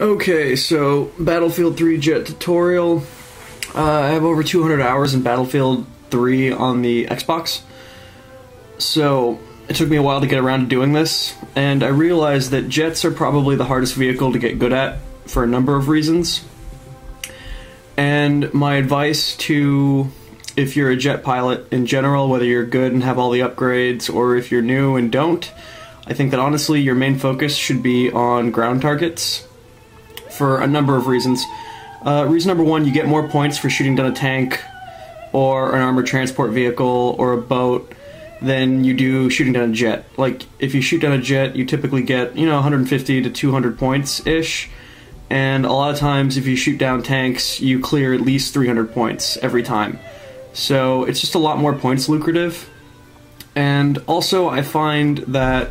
Okay, so Battlefield 3 jet tutorial. I have over 200 hours in Battlefield 3 on the Xbox. So it took me a while to get around to doing this, and I realized that jets are probably the hardest vehicle to get good at for a number of reasons. And my advice to, if you're a jet pilot in general, whether you're good and have all the upgrades, or if you're new and don't, I think that honestly your main focus should be on ground targets for a number of reasons. Reason number one, you get more points for shooting down a tank or an armored transport vehicle or a boat than you do shooting down a jet. Like, if you shoot down a jet, you typically get, 150 to 200 points-ish, and a lot of times if you shoot down tanks, you clear at least 300 points every time. So it's just a lot more points lucrative. And also I find that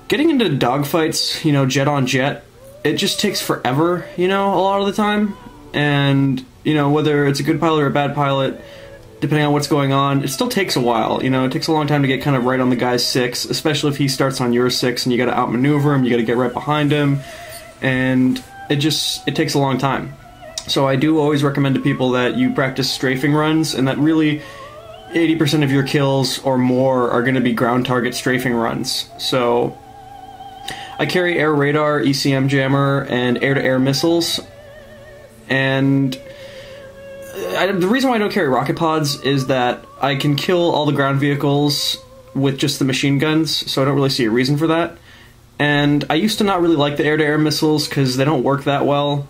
getting into dogfights, jet on jet, it just takes forever, a lot of the time. And, whether it's a good pilot or a bad pilot, depending on what's going on, it still takes a while. It takes a long time to get kind of right on the guy's 6, especially if he starts on your 6 and you gotta outmaneuver him, you gotta get right behind him, and it takes a long time. So I do always recommend to people that you practice strafing runs, and that really 80% of your kills or more are gonna be ground target strafing runs. So I carry air radar, ECM jammer, and air-to-air missiles, and the reason why I don't carry rocket pods is that I can kill all the ground vehicles with just the machine guns, so I don't really see a reason for that. And I used to not really like the air-to-air missiles because they don't work that well,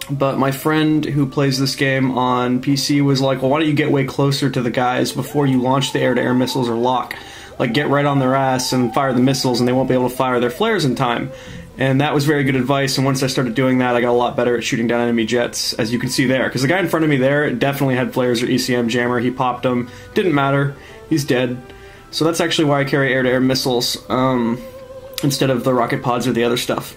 but my friend who plays this game on PC was like, well, why don't you get way closer to the guys before you launch the air-to-air missiles or lock? Like, get right on their ass and fire the missiles and they won't be able to fire their flares in time. And that was very good advice, and once I started doing that, I got a lot better at shooting down enemy jets, as you can see there. Because the guy in front of me there definitely had flares or ECM jammer, he popped them, didn't matter, he's dead. So that's actually why I carry air-to-air missiles, instead of the rocket pods or the other stuff.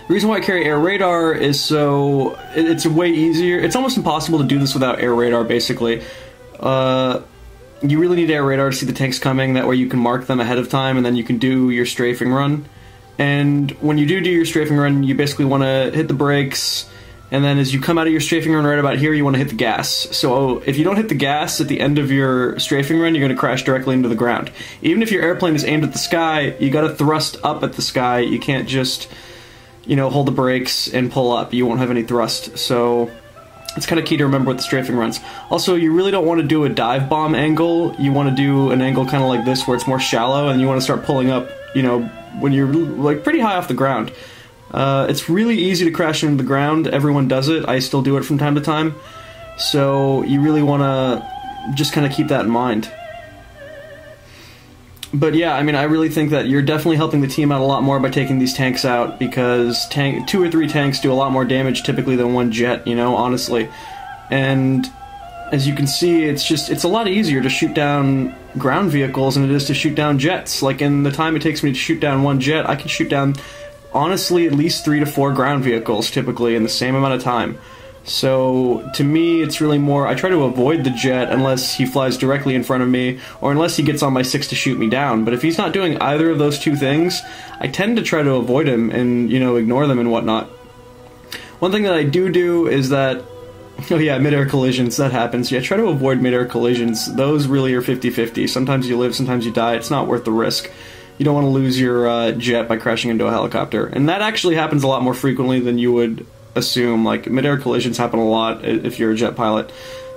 The reason why I carry air radar is so it's way easier. It's almost impossible to do this without air radar, basically. You really need air radar to see the tanks coming, that way you can mark them ahead of time, and then you can do your strafing run. And when you do your strafing run, you basically want to hit the brakes, and then as you come out of your strafing run right about here, you want to hit the gas. So if you don't hit the gas at the end of your strafing run, you're going to crash directly into the ground. Even if your airplane is aimed at the sky, you got to thrust up at the sky. You can't just, hold the brakes and pull up. You won't have any thrust. So it's kind of key to remember with the strafing runs. Also, you really don't want to do a dive bomb angle. You want to do an angle kind of like this, where it's more shallow, and you want to start pulling up, when you're like pretty high off the ground. It's really easy to crash into the ground. Everyone does it. I still do it from time to time. So you really want to just kind of keep that in mind. But yeah, I mean, I really think that you're definitely helping the team out a lot more by taking these tanks out, because 2 or 3 tanks do a lot more damage typically than one jet, honestly. And as you can see, it's a lot easier to shoot down ground vehicles than it is to shoot down jets. Like, in the time it takes me to shoot down one jet, I can shoot down, honestly, at least 3 to 4 ground vehicles typically in the same amount of time. So to me, it's really more, I try to avoid the jet unless he flies directly in front of me, or unless he gets on my 6 to shoot me down. But if he's not doing either of those 2 things, I tend to try to avoid him and, ignore them and whatnot. One thing that I do is that, oh yeah, mid-air collisions, that happens. Yeah, try to avoid mid-air collisions. Those really are 50-50. Sometimes you live, sometimes you die. It's not worth the risk. You don't want to lose your jet by crashing into a helicopter. And that actually happens a lot more frequently than you would assume. Like, mid-air collisions happen a lot if you're a jet pilot.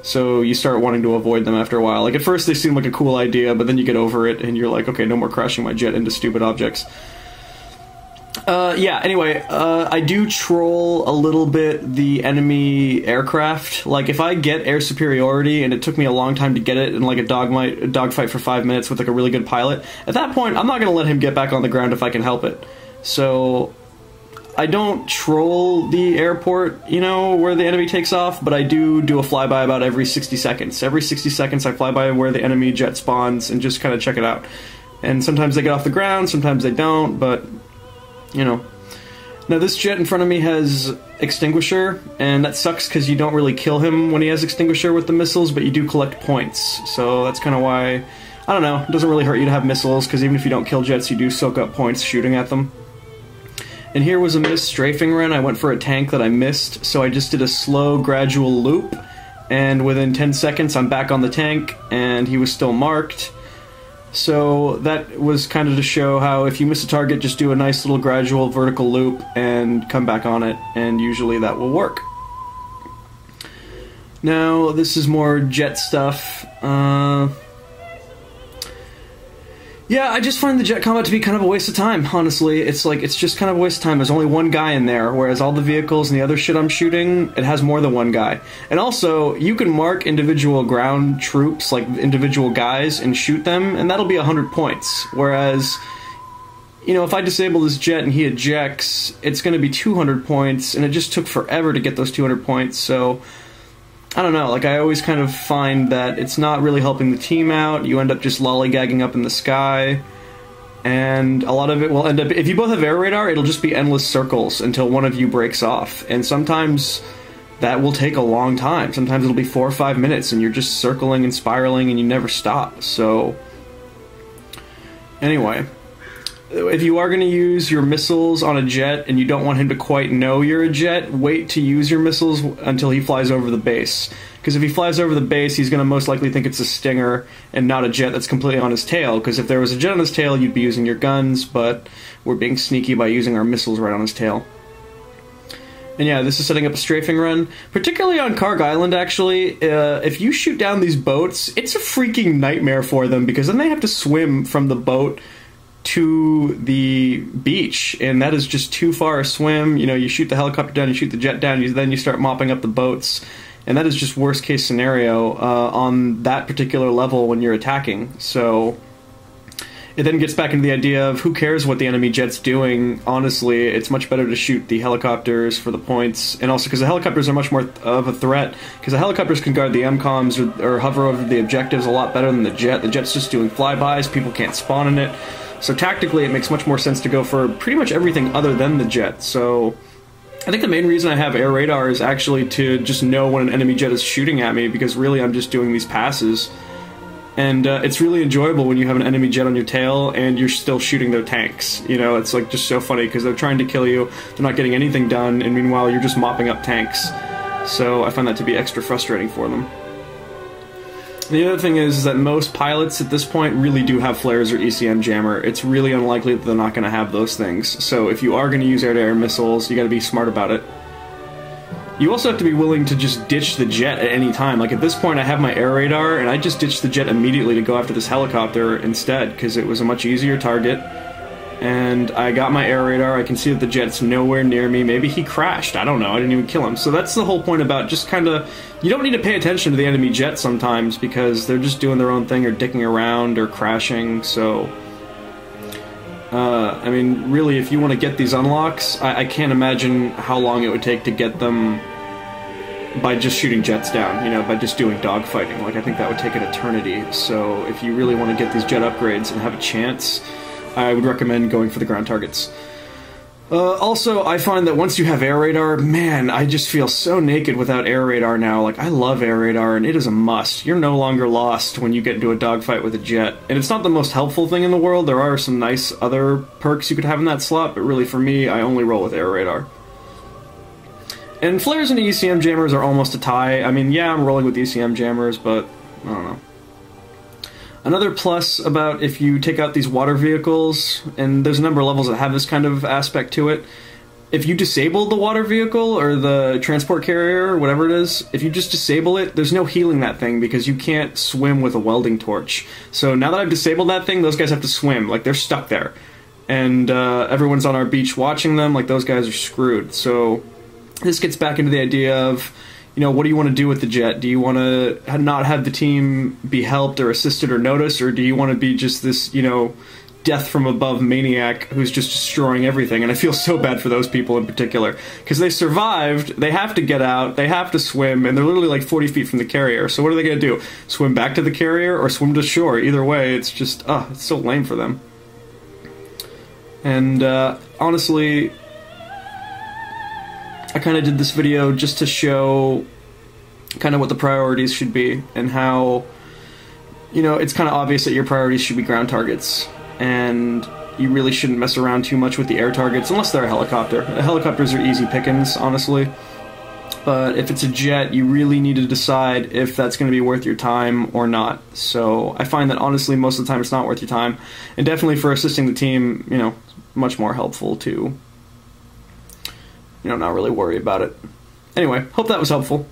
So you start wanting to avoid them after a while. Like, at first they seem like a cool idea, but then you get over it and you're like, okay, no more crashing my jet into stupid objects. Yeah, anyway, I do troll a little bit the enemy aircraft. Like, if I get air superiority and it took me a long time to get it in like a dogfight for 5 minutes with like a really good pilot, at that point I'm not going to let him get back on the ground if I can help it. So I don't troll the airport, where the enemy takes off, but I do a flyby about every 60 seconds. Every 60 seconds I fly by where the enemy jet spawns and just kind of check it out. And sometimes they get off the ground, sometimes they don't, but Now this jet in front of me has extinguisher, and that sucks because you don't really kill him when he has extinguisher with the missiles, but you do collect points. So that's kind of why, I don't know, it doesn't really hurt you to have missiles, because even if you don't kill jets, you do soak up points shooting at them. And here was a missed strafing run. I went for a tank that I missed, so I just did a slow, gradual loop, and within 10 seconds I'm back on the tank, and he was still marked. So that was kind of to show how if you miss a target, just do a nice little gradual vertical loop and come back on it, and usually that will work. Now, this is more jet stuff. Yeah, I just find the jet combat to be kind of a waste of time, honestly. It's just kind of a waste of time. There's only one guy in there, whereas all the vehicles and the other shit I'm shooting, it has more than one guy. And also, you can mark individual ground troops, like individual guys, and shoot them, and that'll be 100 points. Whereas, you know, if I disable this jet and he ejects, it's going to be 200 points, and it just took forever to get those 200 points, so I don't know, like, I always kind of find that it's not really helping the team out. You end up just lollygagging up in the sky, and a lot of it will end up, if you both have air radar, it'll just be endless circles until one of you breaks off, and sometimes that will take a long time. Sometimes it'll be 4 or 5 minutes, and you're just circling and spiraling, and you never stop. So, anyway, if you are going to use your missiles on a jet and you don't want him to quite know you're a jet, wait to use your missiles until he flies over the base. Because if he flies over the base, he's going to most likely think it's a Stinger and not a jet that's completely on his tail. Because if there was a jet on his tail, you'd be using your guns, but we're being sneaky by using our missiles right on his tail. And yeah, this is setting up a strafing run, particularly on Karg Island, actually. If you shoot down these boats, it's a freaking nightmare for them, because then they have to swim from the boat to the beach, and that is just too far a swim. You know, you shoot the helicopter down, you shoot the jet down, then you start mopping up the boats, and that is just worst case scenario on that particular level when you're attacking. So it then gets back into the idea of who cares what the enemy jet's doing. Honestly, it's much better to shoot the helicopters for the points, and also because the helicopters are much more of a threat, because the helicopters can guard the MCOMs or hover over the objectives a lot better than the jet. The jet's just doing flybys, people can't spawn in it. So tactically, it makes much more sense to go for pretty much everything other than the jet. So I think the main reason I have air radar is actually to just know when an enemy jet is shooting at me, because really I'm just doing these passes. And it's really enjoyable when you have an enemy jet on your tail and you're still shooting their tanks. You know, it's like just so funny, because they're trying to kill you, they're not getting anything done, and meanwhile you're just mopping up tanks. So I find that to be extra frustrating for them. The other thing is that most pilots at this point really do have flares or ECM jammer. It's really unlikely that they're not going to have those things. So if you are going to use air-to-air missiles, you got to be smart about it. You also have to be willing to just ditch the jet at any time. Like at this point I have my air radar, and I just ditched the jet immediately to go after this helicopter instead, because it was a much easier target. And I got my air radar, I can see that the jet's nowhere near me. Maybe he crashed, I don't know, I didn't even kill him. So that's the whole point about just kind of, you don't need to pay attention to the enemy jet sometimes, because they're just doing their own thing or dicking around or crashing. So I mean, really, if you want to get these unlocks, I can't imagine how long it would take to get them by just shooting jets down, you know, by just doing dogfighting. Like, I think that would take an eternity. So if you really want to get these jet upgrades and have a chance, I would recommend going for the ground targets. Also, I find that once you have air radar, man, I just feel so naked without air radar now. Like, I love air radar, and it is a must. You're no longer lost when you get into a dogfight with a jet. And it's not the most helpful thing in the world. There are some nice other perks you could have in that slot, but really, for me, I only roll with air radar. And flares and ECM jammers are almost a tie. I mean, yeah, I'm rolling with ECM jammers, but I don't know. Another plus about if you take out these water vehicles, and there's a number of levels that have this kind of aspect to it, if you disable the water vehicle or the transport carrier or whatever it is, if you just disable it, there's no healing that thing because you can't swim with a welding torch. So now that I've disabled that thing, those guys have to swim, like they're stuck there. And everyone's on our beach watching them, like those guys are screwed. So this gets back into the idea of, you know, what do you want to do with the jet? Do you want to not have the team be helped or assisted or noticed, or do you want to be just this, you know, death from above maniac who's just destroying everything? And I feel so bad for those people in particular, because they survived, they have to get out, they have to swim, and they're literally like 40 feet from the carrier. So what are they going to do? Swim back to the carrier or swim to shore? Either way, it's just, it's so lame for them. And honestly, I kind of did this video just to show kind of what the priorities should be, and how, you know, it's kind of obvious that your priorities should be ground targets. And you really shouldn't mess around too much with the air targets, unless they're a helicopter. Helicopters are easy pickings, honestly. But if it's a jet, you really need to decide if that's going to be worth your time or not. So I find that, honestly, most of the time it's not worth your time. And definitely for assisting the team, you know, much more helpful to, you know, not really worry about it. Anyway, hope that was helpful.